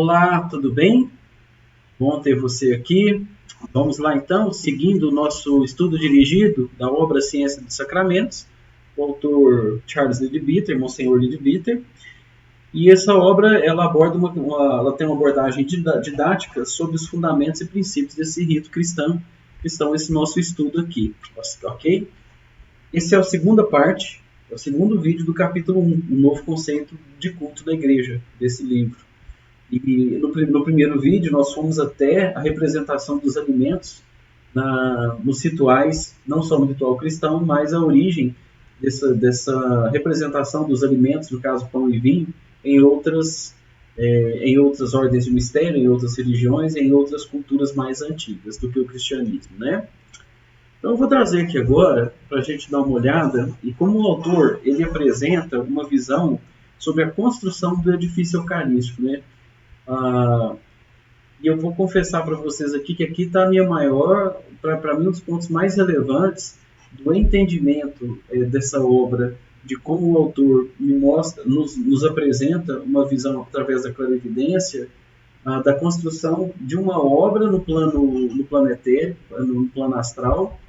Olá, tudo bem? Bom ter você aqui. Vamos lá então, seguindo o nosso estudo dirigido da obra Ciência dos Sacramentos, o autor Charles Leadbeater, Monsenhor Leadbeater. E essa obra ela aborda ela tem uma abordagem didática sobre os fundamentos e princípios desse rito cristão, que estão nesse nosso estudo aqui, ok? Essa é a segunda parte, é o segundo vídeo do capítulo 1, um novo conceito de culto da igreja, desse livro. E no primeiro vídeo nós fomos até a representação dos alimentos nos rituais, não só no ritual cristão, mas a origem dessa representação dos alimentos, no caso pão e vinho, em outras ordens de mistério, em outras religiões, em outras culturas mais antigas do que o cristianismo, né? Então eu vou trazer aqui agora para a gente dar uma olhada e como o autor ele apresenta uma visão sobre a construção do edifício eucarístico, né? E eu vou confessar para vocês aqui que aqui está a minha maior, para mim, um dos pontos mais relevantes do entendimento dessa obra, de como o autor nos apresenta uma visão através da clarividência da construção de uma obra no plano etéreo, no plano astral,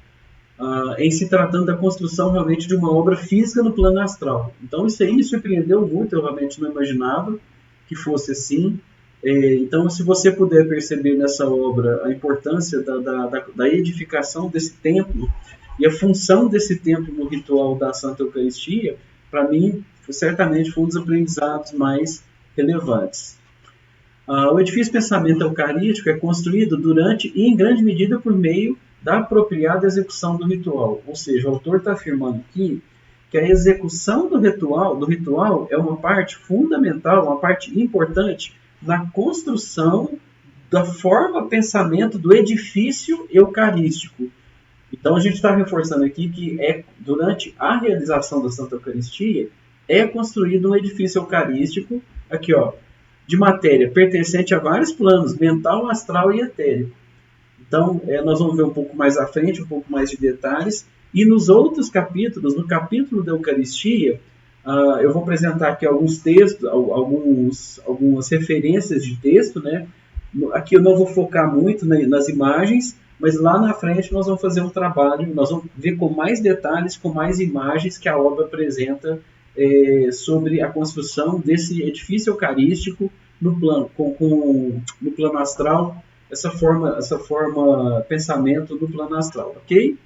em se tratando da construção realmente de uma obra física no plano astral. Então isso aí me surpreendeu muito, eu realmente não imaginava que fosse assim. Então, se você puder perceber nessa obra a importância da edificação desse templo e a função desse templo no ritual da Santa Eucaristia, para mim, certamente foi um dos aprendizados mais relevantes. O edifício pensamento eucarístico é construído durante e em grande medida por meio da apropriada execução do ritual. Ou seja, o autor está afirmando aqui que a execução do ritual é uma parte fundamental, uma parte importante na construção da forma pensamento do edifício eucarístico. Então a gente está reforçando aqui que durante a realização da Santa Eucaristia é construído um edifício eucarístico, aqui ó, de matéria pertencente a vários planos, mental, astral e etérico. Então nós vamos ver um pouco mais à frente, um pouco mais de detalhes, e nos outros capítulos, no capítulo da Eucaristia, eu vou apresentar aqui alguns textos, algumas referências de texto, né? Aqui eu não vou focar muito nas imagens, mas lá na frente nós vamos fazer um trabalho, nós vamos ver com mais detalhes, com mais imagens que a obra apresenta sobre a construção desse edifício eucarístico no plano astral, essa forma pensamento no plano astral, ok?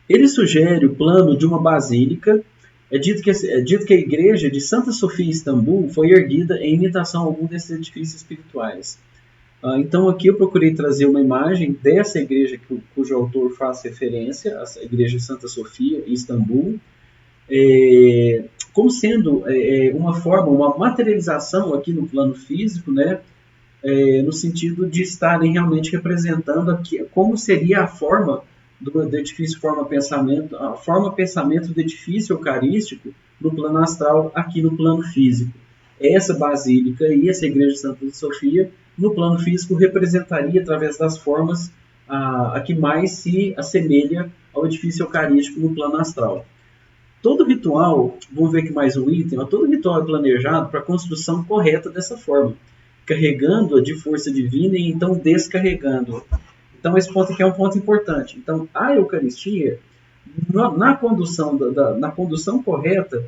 Ele sugere o plano de uma basílica. É dito que a igreja de Santa Sofia em Istambul foi erguida em imitação a algum desses edifícios espirituais. Então aqui eu procurei trazer uma imagem dessa igreja cujo autor faz referência, a igreja de Santa Sofia em Istambul, como sendo uma materialização aqui no plano físico, né? No sentido de estarem realmente representando aqui, como seria a forma do edifício a forma pensamento do edifício eucarístico no plano astral, aqui no plano físico. Essa basílica e essa igreja de Santa Sofia, no plano físico, representaria através das formas a que mais se assemelha ao edifício eucarístico no plano astral. Todo ritual, vamos ver aqui mais um item, todo ritual é planejado para a construção correta dessa forma, carregando-a de força divina e então descarregando-a. Então, esse ponto aqui é um ponto importante. Então, a Eucaristia, na condução correta,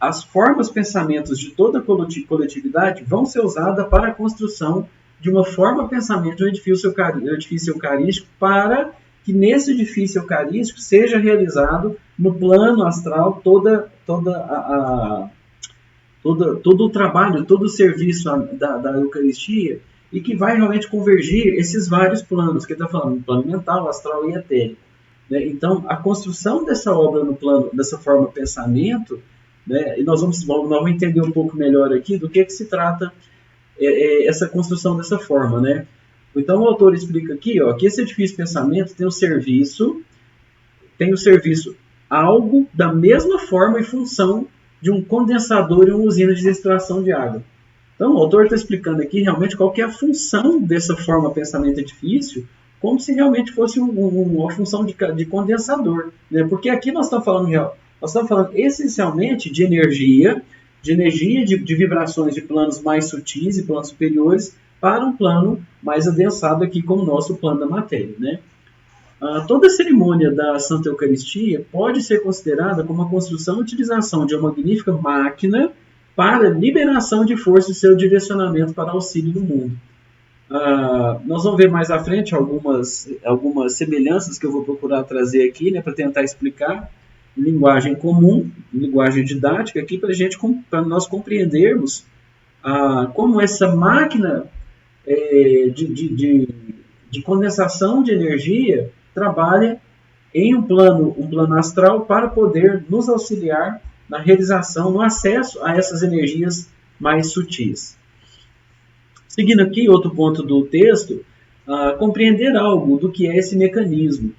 as formas, pensamentos de toda a coletividade vão ser usadas para a construção de uma forma, pensamento de um edifício eucarístico para que nesse edifício eucarístico seja realizado no plano astral todo o trabalho, todo o serviço da Eucaristia, e que vai realmente convergir esses vários planos, que ele está falando, plano mental, astral e etérico. Né? Então, a construção dessa obra no plano, dessa forma pensamento, né? E nós vamos entender um pouco melhor aqui do que se trata essa construção dessa forma. Né? Então, o autor explica aqui que esse edifício pensamento tem o serviço algo da mesma forma e função de um condensador e uma usina de extração de água. Então, o autor está explicando aqui realmente qual que é a função dessa forma pensamento edifício, como se realmente fosse uma função de condensador. Né? Porque aqui nós estamos falando essencialmente de energia, de energia, de vibrações de planos mais sutis e planos superiores para um plano mais adensado aqui como o nosso plano da matéria, né? Toda a cerimônia da Santa Eucaristia pode ser considerada como a construção e utilização de uma magnífica máquina para liberação de força e seu direcionamento para auxílio do mundo. Nós vamos ver mais à frente algumas semelhanças que eu vou procurar trazer aqui, né, para tentar explicar em linguagem comum, em linguagem didática, aqui para nós compreendermos como essa máquina de condensação de energia trabalha em um plano astral para poder nos auxiliar na realização, no acesso a essas energias mais sutis. Seguindo aqui, outro ponto do texto, compreender algo do que é esse mecanismo.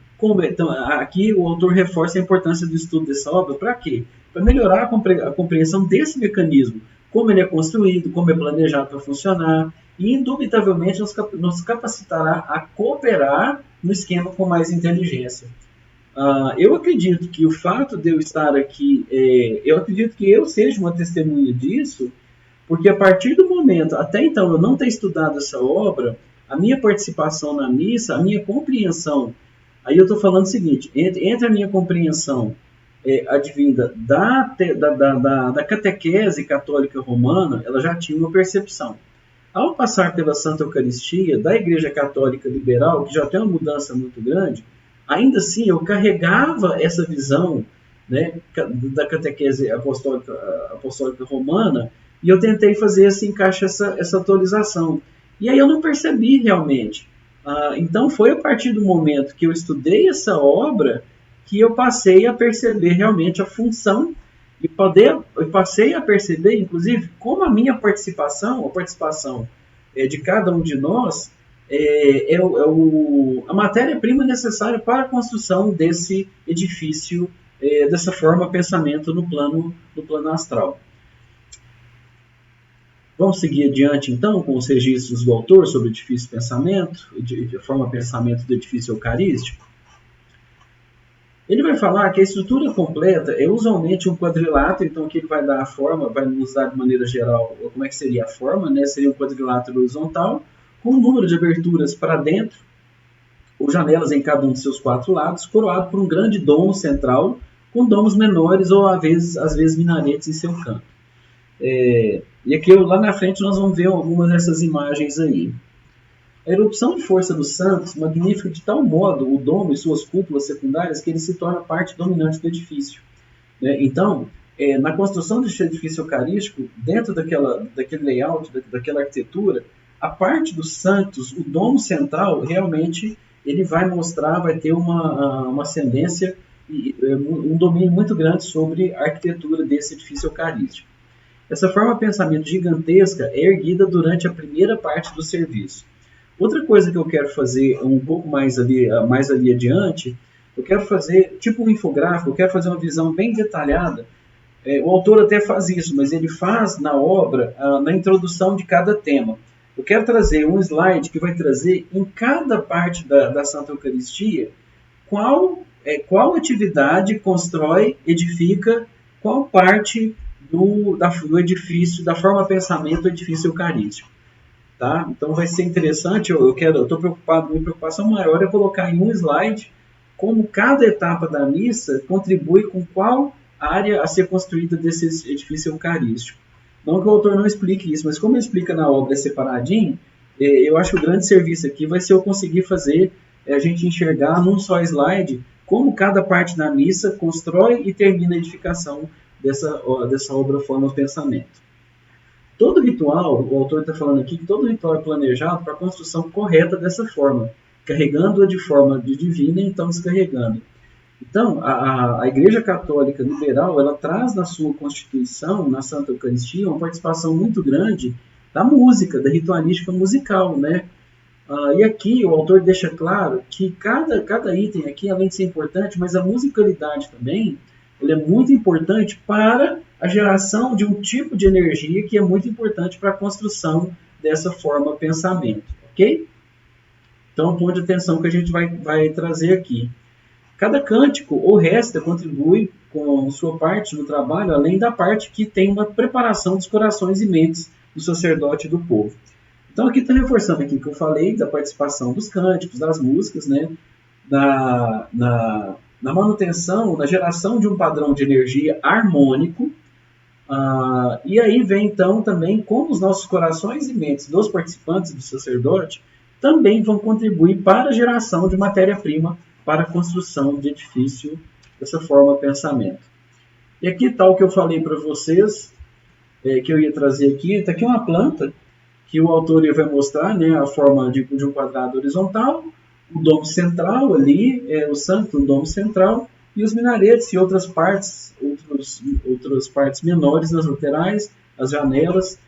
Então, aqui o autor reforça a importância do estudo dessa obra. Para quê? Para melhorar a compreensão desse mecanismo, como ele é construído, como é planejado para funcionar, e indubitavelmente nos capacitará a cooperar no esquema com mais inteligência. Eu acredito que o fato de eu estar aqui, eu acredito que eu seja uma testemunha disso, porque a partir do momento, até então eu não ter estudado essa obra, a minha participação na missa, a minha compreensão, aí eu estou falando o seguinte, entre a minha compreensão advinda da catequese católica romana, ela já tinha uma percepção. Ao passar pela Santa Eucaristia, da Igreja Católica Liberal, que já tem uma mudança muito grande, ainda assim eu carregava essa visão, né, da catequese apostólica romana, e eu tentei fazer esse encaixe, essa atualização. E aí eu não percebi realmente. Então foi a partir do momento que eu estudei essa obra que eu passei a perceber realmente a função e eu passei a perceber, inclusive, como a minha participação, a participação de cada um de nós, a matéria-prima necessária para a construção desse edifício, dessa forma pensamento no plano astral. Vamos seguir adiante, então, com os registros do autor sobre o edifício pensamento, a forma pensamento do edifício eucarístico. Ele vai falar que a estrutura completa é usualmente um quadrilátero, então aqui ele vai dar a forma, vai nos dar de maneira geral como é que seria a forma, né? Seria um quadrilátero horizontal, com um número de aberturas para dentro, ou janelas em cada um de seus 4 lados, coroado por um grande domo central, com domos menores ou às vezes minaretes em seu canto. E aqui lá na frente nós vamos ver algumas dessas imagens aí. A erupção de força dos santos magnifica de tal modo o domo e suas cúpulas secundárias que ele se torna parte dominante do edifício. Então, na construção deste edifício eucarístico, dentro daquele layout, daquela arquitetura, a parte dos santos, o domo central, realmente ele vai mostrar, vai ter uma ascendência e um domínio muito grande sobre a arquitetura desse edifício eucarístico. Essa forma de pensamento gigantesca é erguida durante a primeira parte do serviço. Outra coisa que eu quero fazer um pouco mais ali adiante, eu quero fazer tipo um infográfico, eu quero fazer uma visão bem detalhada. O autor até faz isso, mas ele faz na obra, na introdução de cada tema. Eu quero trazer um slide que vai trazer em cada parte da Santa Eucaristia qual atividade constrói, edifica, qual parte do edifício, da forma pensamento do edifício eucarístico. Tá? Então vai ser interessante, eu estou preocupado, minha preocupação maior é colocar em um slide como cada etapa da missa contribui com qual área a ser construída desse edifício eucarístico. Não que o autor não explique isso, mas como ele explica na obra separadinho, eu acho que o grande serviço aqui vai ser eu conseguir fazer a gente enxergar num só slide como cada parte da missa constrói e termina a edificação dessa obra forma pensamento. Todo ritual, o autor está falando aqui, que todo ritual é planejado para a construção correta dessa forma, carregando-a de forma divina e então descarregando. Então, a Igreja Católica Liberal, ela traz na sua Constituição, na Santa Eucaristia, uma participação muito grande da música, da ritualística musical, né? E aqui o autor deixa claro que cada item aqui, além de ser importante, mas a musicalidade também, ele é muito importante para a geração de um tipo de energia que é muito importante para a construção dessa forma pensamento, ok? Então, um ponto de atenção que a gente vai trazer aqui. Cada cântico ou resta contribui com sua parte no trabalho, além da parte que tem uma preparação dos corações e mentes do sacerdote e do povo. Então aqui está reforçando aqui que eu falei da participação dos cânticos, das músicas, né, na manutenção, na geração de um padrão de energia harmônico. E aí vem então também como os nossos corações e mentes dos participantes do sacerdote também vão contribuir para a geração de matéria-prima para a construção de edifício dessa forma de pensamento. E aqui está o que eu falei para vocês, que eu ia trazer aqui. Está aqui uma planta que o autor vai mostrar, né, a forma de um quadrado horizontal, o domo central ali, o santo, o domo central, e os minaretes e outras partes menores nas laterais, as janelas.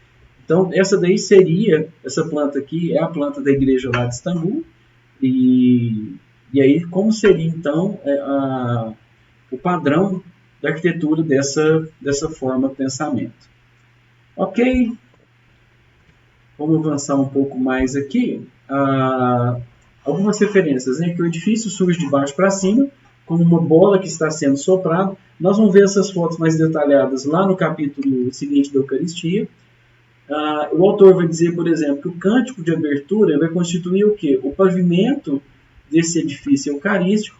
Então, essa planta aqui é a planta da igreja lá de Istambul, e aí como seria então o padrão da arquitetura dessa forma de pensamento. Ok? Vamos avançar um pouco mais aqui. Algumas referências, né? Que o edifício surge de baixo para cima, como uma bola que está sendo soprada. Nós vamos ver essas fotos mais detalhadas lá no capítulo seguinte da Eucaristia. O autor vai dizer, por exemplo, que o cântico de abertura vai constituir o quê? O pavimento desse edifício eucarístico.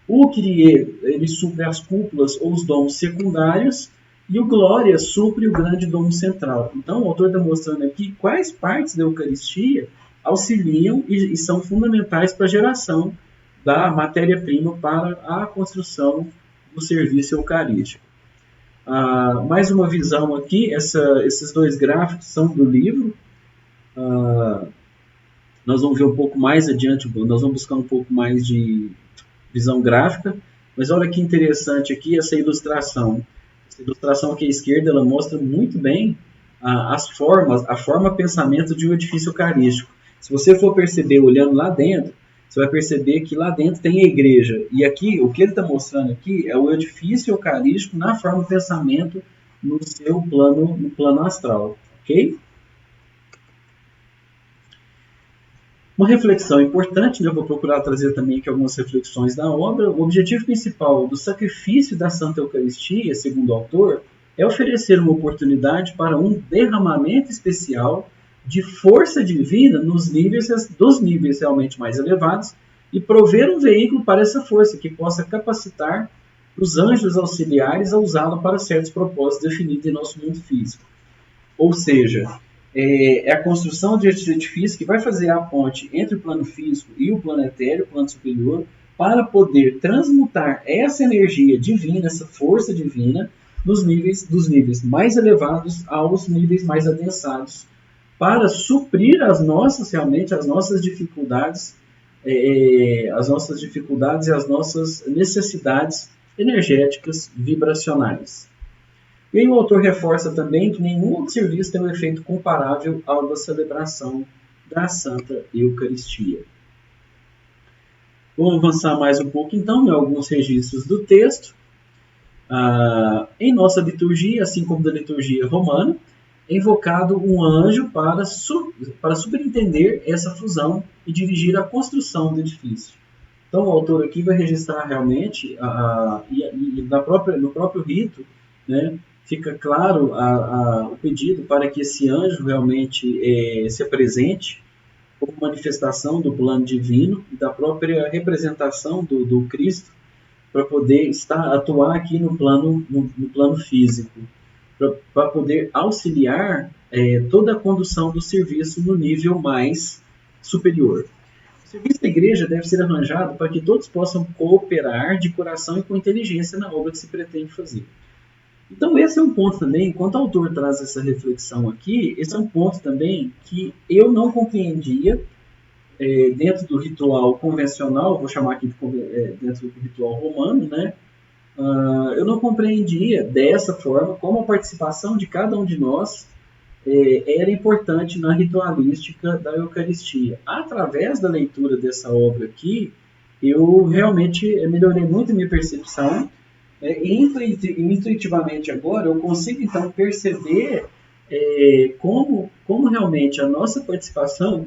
O Kyrie, ele supre as cúpulas ou os domos secundários, e o Glória supre o grande domo central. Então, o autor está mostrando aqui quais partes da Eucaristia auxiliam e são fundamentais para a geração da matéria-prima para a construção do serviço eucarístico. Mais uma visão aqui, esses dois gráficos são do livro. Nós vamos ver um pouco mais adiante, nós vamos buscar um pouco mais de visão gráfica, mas olha que interessante aqui essa ilustração. Essa ilustração aqui à esquerda, ela mostra muito bem a forma pensamento de um edifício eucarístico. Se você for perceber olhando lá dentro, você vai perceber que lá dentro tem a igreja. E aqui, o que ele está mostrando aqui é o edifício eucarístico na forma pensamento no plano astral. Ok? Uma reflexão importante, né? Eu vou procurar trazer também aqui algumas reflexões da obra. O objetivo principal do sacrifício da Santa Eucaristia, segundo o autor, é oferecer uma oportunidade para um derramamento especial de força divina dos níveis realmente mais elevados e prover um veículo para essa força que possa capacitar os anjos auxiliares a usá-la para certos propósitos definidos em nosso mundo físico. Ou seja, é a construção de edifício que vai fazer a ponte entre o plano físico e o plano etéreo, o plano superior, para poder transmutar essa energia divina, essa força divina, dos níveis mais elevados aos níveis mais adensados, para suprir as nossas dificuldades, as nossas necessidades energéticas vibracionais. E aí o autor reforça também que nenhum outro serviço tem um efeito comparável ao da celebração da Santa Eucaristia. Vamos avançar mais um pouco então em alguns registros do texto. Em nossa liturgia, assim como da liturgia romana, é invocado um anjo para superintender essa fusão e dirigir a construção do edifício. Então o autor aqui vai registrar realmente, no próprio rito, né, fica claro o pedido para que esse anjo realmente se apresente como manifestação do plano divino e da própria representação do Cristo, para poder atuar aqui no plano físico, para poder auxiliar toda a condução do serviço no nível mais superior. O serviço da igreja deve ser arranjado para que todos possam cooperar de coração e com inteligência na obra que se pretende fazer. Então esse é um ponto também, enquanto o autor traz essa reflexão aqui, esse é um ponto também que eu não compreendia dentro do ritual convencional, vou chamar aqui dentro do ritual romano, né? Eu não compreendia dessa forma como a participação de cada um de nós era importante na ritualística da Eucaristia. Através da leitura dessa obra aqui, eu realmente melhorei muito a minha percepção, e intuitivamente agora eu consigo então perceber como realmente a nossa participação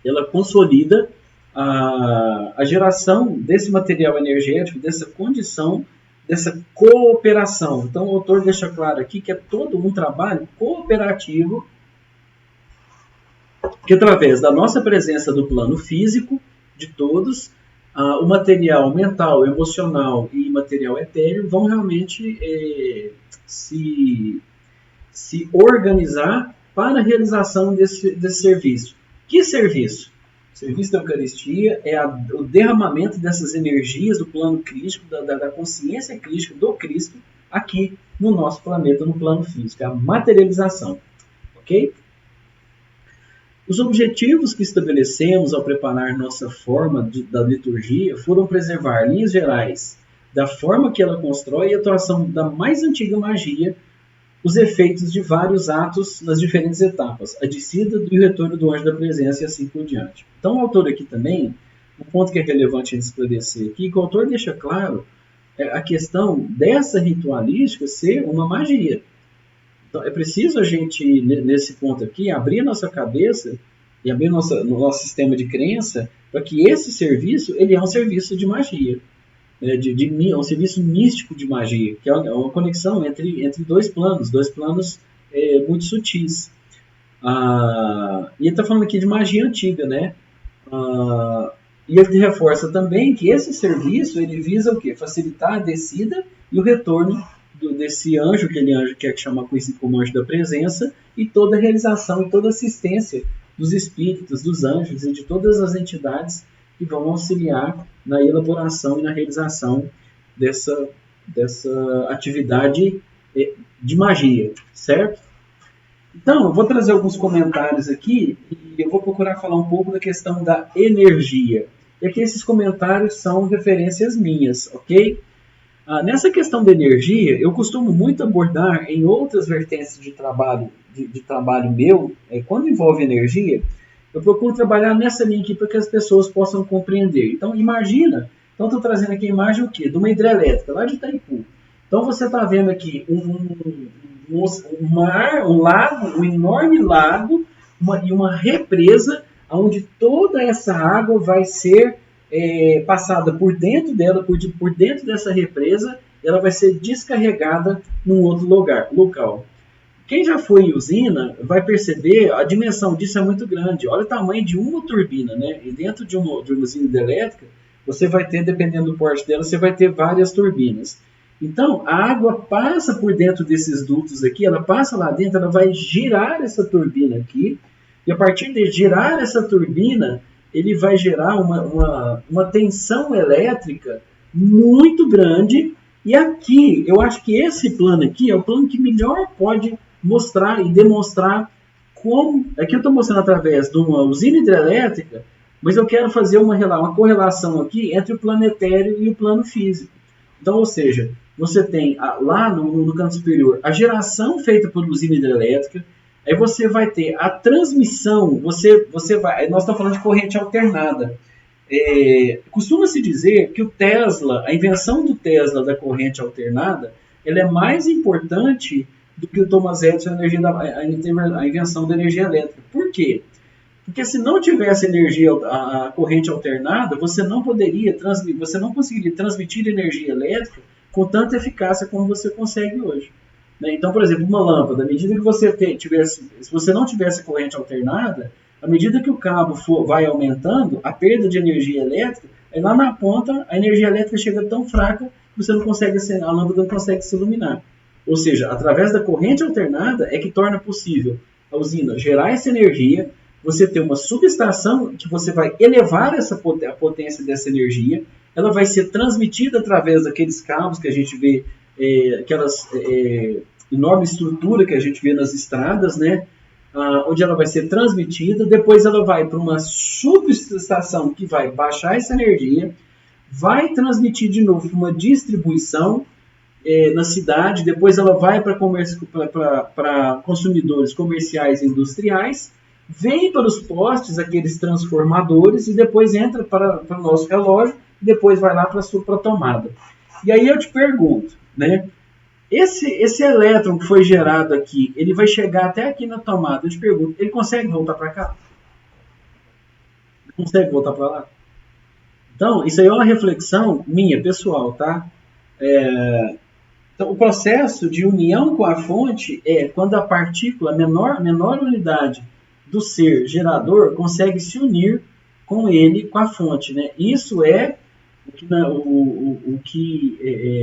ela consolida a geração desse material energético, dessa condição, dessa cooperação. Então o autor deixa claro aqui que é todo um trabalho cooperativo que através da nossa presença do plano físico de todos, o material mental, emocional e material etéreo vão realmente se organizar para a realização desse serviço. Que serviço? O serviço da Eucaristia é o derramamento dessas energias do plano crístico, da consciência crística do Cristo, aqui no nosso planeta, no plano físico, a materialização. Ok? Os objetivos que estabelecemos ao preparar nossa forma da liturgia foram preservar linhas gerais da forma que ela constrói e a atuação da mais antiga magia, os efeitos de vários atos nas diferentes etapas, a descida e o retorno do anjo da presença e assim por diante. Então, o autor aqui também, um ponto que é relevante a gente esclarecer aqui, que o autor deixa claro a questão dessa ritualística ser uma magia. Então, é preciso a gente, nesse ponto aqui, abrir a nossa cabeça e abrir no nosso sistema de crença para que esse serviço ele é um serviço de magia. É um serviço místico de magia, que é uma conexão entre dois planos muito sutis. E ele está falando aqui de magia antiga, né? E ele reforça também que esse serviço ele visa o quê? Facilitar a descida e o retorno desse anjo, aquele anjo que é conhecido como anjo da presença, e toda a realização e toda a assistência dos espíritos, dos anjos e de todas as entidades que vão auxiliar na elaboração e na realização dessa atividade de magia, certo? Então, eu vou trazer alguns comentários aqui e eu vou procurar falar um pouco da questão da energia. E aqui esses comentários são referências minhas, ok? Nessa questão da energia, eu costumo muito abordar em outras vertentes de trabalho meu, quando envolve energia, eu procuro trabalhar nessa linha aqui para que as pessoas possam compreender. Então, imagina, estou trazendo aqui a imagem o quê? De uma hidrelétrica, lá de Itaipu. Então, você está vendo aqui um lago, um enorme lago e uma represa, onde toda essa água vai ser passada por dentro dela, por dentro dessa represa, ela vai ser descarregada num outro local. Quem já foi em usina vai perceber a dimensão disso é muito grande. Olha o tamanho de uma turbina, né? E dentro de uma usina hidrelétrica, você vai ter, dependendo do porte dela, você vai ter várias turbinas. Então, a água passa por dentro desses dutos aqui, ela passa lá dentro, ela vai girar essa turbina aqui, e a partir de girar essa turbina, ele vai gerar uma tensão elétrica muito grande. E aqui, eu acho que esse plano aqui é o plano que melhor pode mostrar e demonstrar como... Aqui eu estou mostrando através de uma usina hidrelétrica, mas eu quero fazer uma correlação aqui entre o plano etéreo e o plano físico. Então, ou seja, você tem lá no canto superior a geração feita por usina hidrelétrica, aí você vai ter a transmissão, nós estamos falando de corrente alternada. Costuma-se dizer que a invenção do Tesla da corrente alternada, ela é mais importante do que o Thomas Edison, a invenção da energia elétrica. Por quê? Porque se não tivesse a corrente alternada, você não conseguiria transmitir energia elétrica com tanta eficácia como você consegue hoje. Então, por exemplo, uma lâmpada, à medida que se você não tivesse corrente alternada, à medida que o cabo vai aumentando, a perda de energia elétrica, aí lá na ponta a energia elétrica chega tão fraca que a lâmpada não consegue se iluminar. Ou seja, através da corrente alternada é que torna possível a usina gerar essa energia, você ter uma subestação que você vai elevar a potência dessa energia, ela vai ser transmitida através daqueles cabos que a gente vê, aquelas enorme estrutura que a gente vê nas estradas, né? Onde ela vai ser transmitida, depois ela vai para uma subestação que vai baixar essa energia, vai transmitir de novo para uma distribuição na cidade, depois ela vai para consumidores comerciais e industriais, vem para os postes, aqueles transformadores, e depois entra para o nosso relógio, e depois vai lá para a sua tomada. E aí eu te pergunto, né? Esse elétron que foi gerado aqui, ele vai chegar até aqui na tomada. Eu te pergunto, ele consegue voltar para cá? Consegue voltar para lá? Então, isso aí é uma reflexão minha, pessoal, tá? Então, o processo de união com a fonte é quando a partícula, a menor unidade do ser gerador, consegue se unir com ele, com a fonte, né? Isso é o que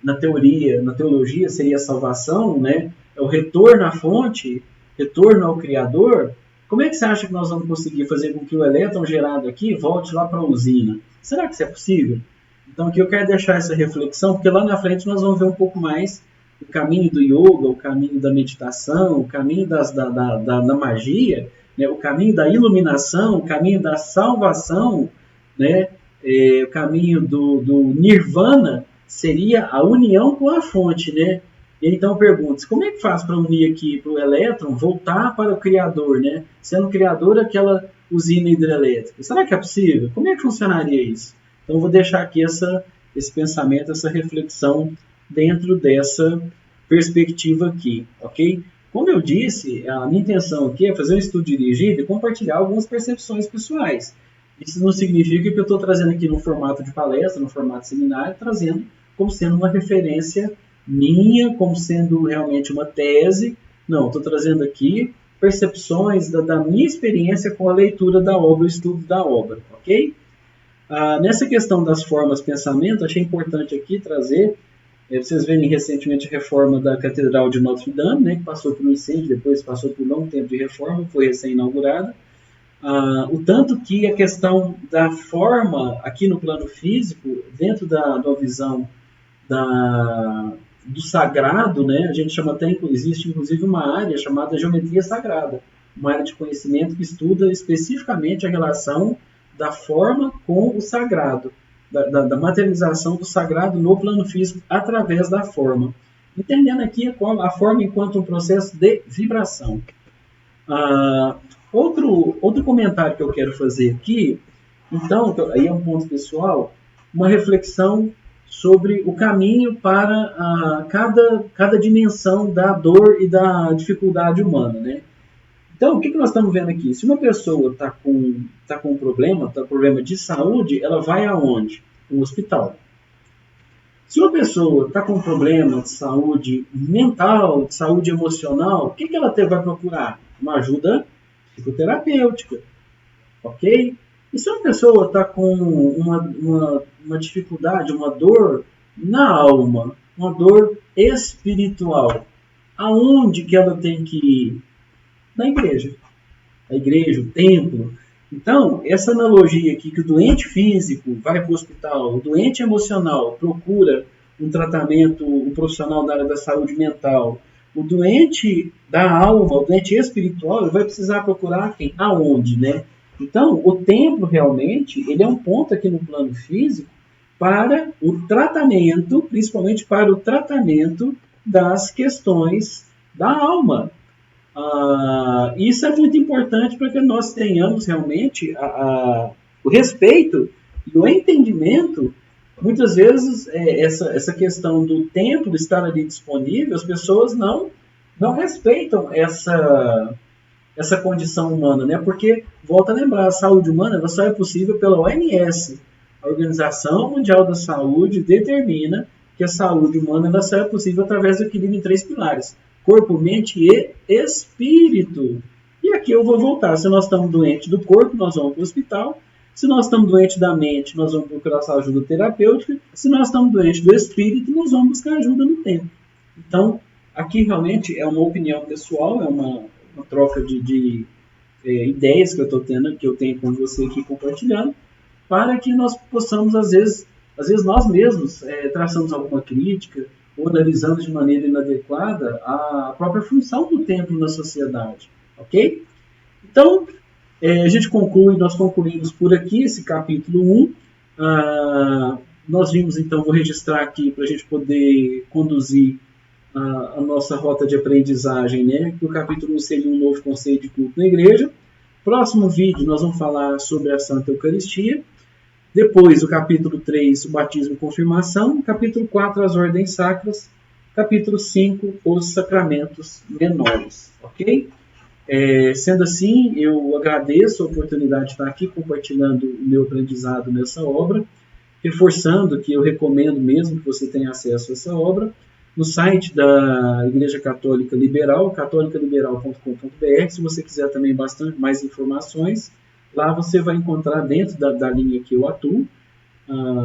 na teoria, na teologia seria a salvação, né? É o retorno à fonte, retorno ao Criador. Como é que você acha que nós vamos conseguir fazer com que o elétron gerado aqui volte lá para a usina? Será que isso é possível? Então aqui eu quero deixar essa reflexão, porque lá na frente nós vamos ver um pouco mais o caminho do yoga, o caminho da meditação, o caminho da magia, né? O caminho da iluminação, o caminho da salvação, né? O caminho do nirvana seria a união com a fonte, né? Então pergunta-se, como é que faz para unir aqui para o elétron voltar para o Criador, né? Sendo o Criador aquela usina hidrelétrica. Será que é possível? Como é que funcionaria isso? Então eu vou deixar aqui esse pensamento, essa reflexão dentro dessa perspectiva aqui, ok? Como eu disse, a minha intenção aqui é fazer um estudo dirigido e compartilhar algumas percepções pessoais. Isso não significa que eu estou trazendo aqui no formato de palestra, no formato de seminário, trazendo como sendo uma referência minha, como sendo realmente uma tese. Não, estou trazendo aqui percepções da minha experiência com a leitura da obra, o estudo da obra, ok? Nessa questão das formas de pensamento, achei importante aqui trazer, vocês verem recentemente a reforma da Catedral de Notre Dame, né, que passou por um incêndio, depois passou por um longo tempo de reforma, foi recém-inaugurada. O tanto que a questão da forma aqui no plano físico, dentro da visão do sagrado, né, a gente chama até, existe inclusive uma área chamada geometria sagrada, uma área de conhecimento que estuda especificamente a relação da forma com o sagrado, da materialização do sagrado no plano físico através da forma. Entendendo aqui a forma enquanto um processo de vibração. Outro comentário que eu quero fazer aqui, então, aí é um ponto pessoal, uma reflexão sobre o caminho para cada dimensão da dor e da dificuldade humana, né? Então, o que nós estamos vendo aqui? Se uma pessoa está com um problema de saúde, ela vai aonde? No hospital. Se uma pessoa está com um problema de saúde mental, de saúde emocional, o que ela vai procurar? Uma ajuda psicoterapêutica, ok? E se uma pessoa está com uma dificuldade, uma dor na alma, uma dor espiritual, aonde que ela tem que ir? Na igreja. A igreja, o templo. Então, essa analogia aqui que o doente físico vai para o hospital, o doente emocional procura um tratamento, um profissional da área da saúde mental, o doente da alma, o doente espiritual, ele vai precisar procurar quem? Aonde, né? Então, o templo realmente, ele é um ponto aqui no plano físico para o tratamento, principalmente para o tratamento das questões da alma. Isso é muito importante para que nós tenhamos realmente o respeito e o entendimento. Muitas vezes, essa questão do templo estar ali disponível, as pessoas não respeitam essa condição humana, né? Porque, volta a lembrar, a saúde humana ela só é possível pela OMS. A Organização Mundial da Saúde determina que a saúde humana ela só é possível através do equilíbrio em 3 pilares. Corpo, mente e espírito. E aqui eu vou voltar. Se nós estamos doentes do corpo, nós vamos para o hospital. Se nós estamos doentes da mente, nós vamos procurar essa ajuda terapêutica. Se nós estamos doentes do espírito, nós vamos buscar ajuda no tempo. Então, aqui realmente é uma opinião pessoal, é uma troca de ideias que eu tenho com você aqui compartilhando, para que nós possamos, às vezes nós mesmos traçamos alguma crítica, ou analisando de maneira inadequada a própria função do templo na sociedade, ok? Então, nós concluímos por aqui esse capítulo 1. Nós vimos, então, vou registrar aqui para a gente poder conduzir a nossa rota de aprendizagem, né? Que o capítulo 1 seria um novo conceito de culto na igreja. Próximo vídeo, nós vamos falar sobre a Santa Eucaristia. Depois, o capítulo 3, o batismo e confirmação. Capítulo 4, as ordens sacras. Capítulo 5, os sacramentos menores. Ok? Sendo assim, eu agradeço a oportunidade de estar aqui compartilhando o meu aprendizado nessa obra, reforçando que eu recomendo mesmo que você tenha acesso a essa obra no site da Igreja Católica Liberal, catolicaliberal.com.br. Se você quiser também bastante mais informações, lá você vai encontrar, dentro da linha que eu atuo,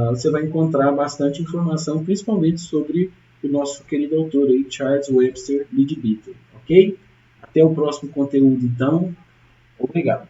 você vai encontrar bastante informação, principalmente sobre o nosso querido autor aí, Charles Webster Leadbeater, ok? Até o próximo conteúdo, então. Obrigado.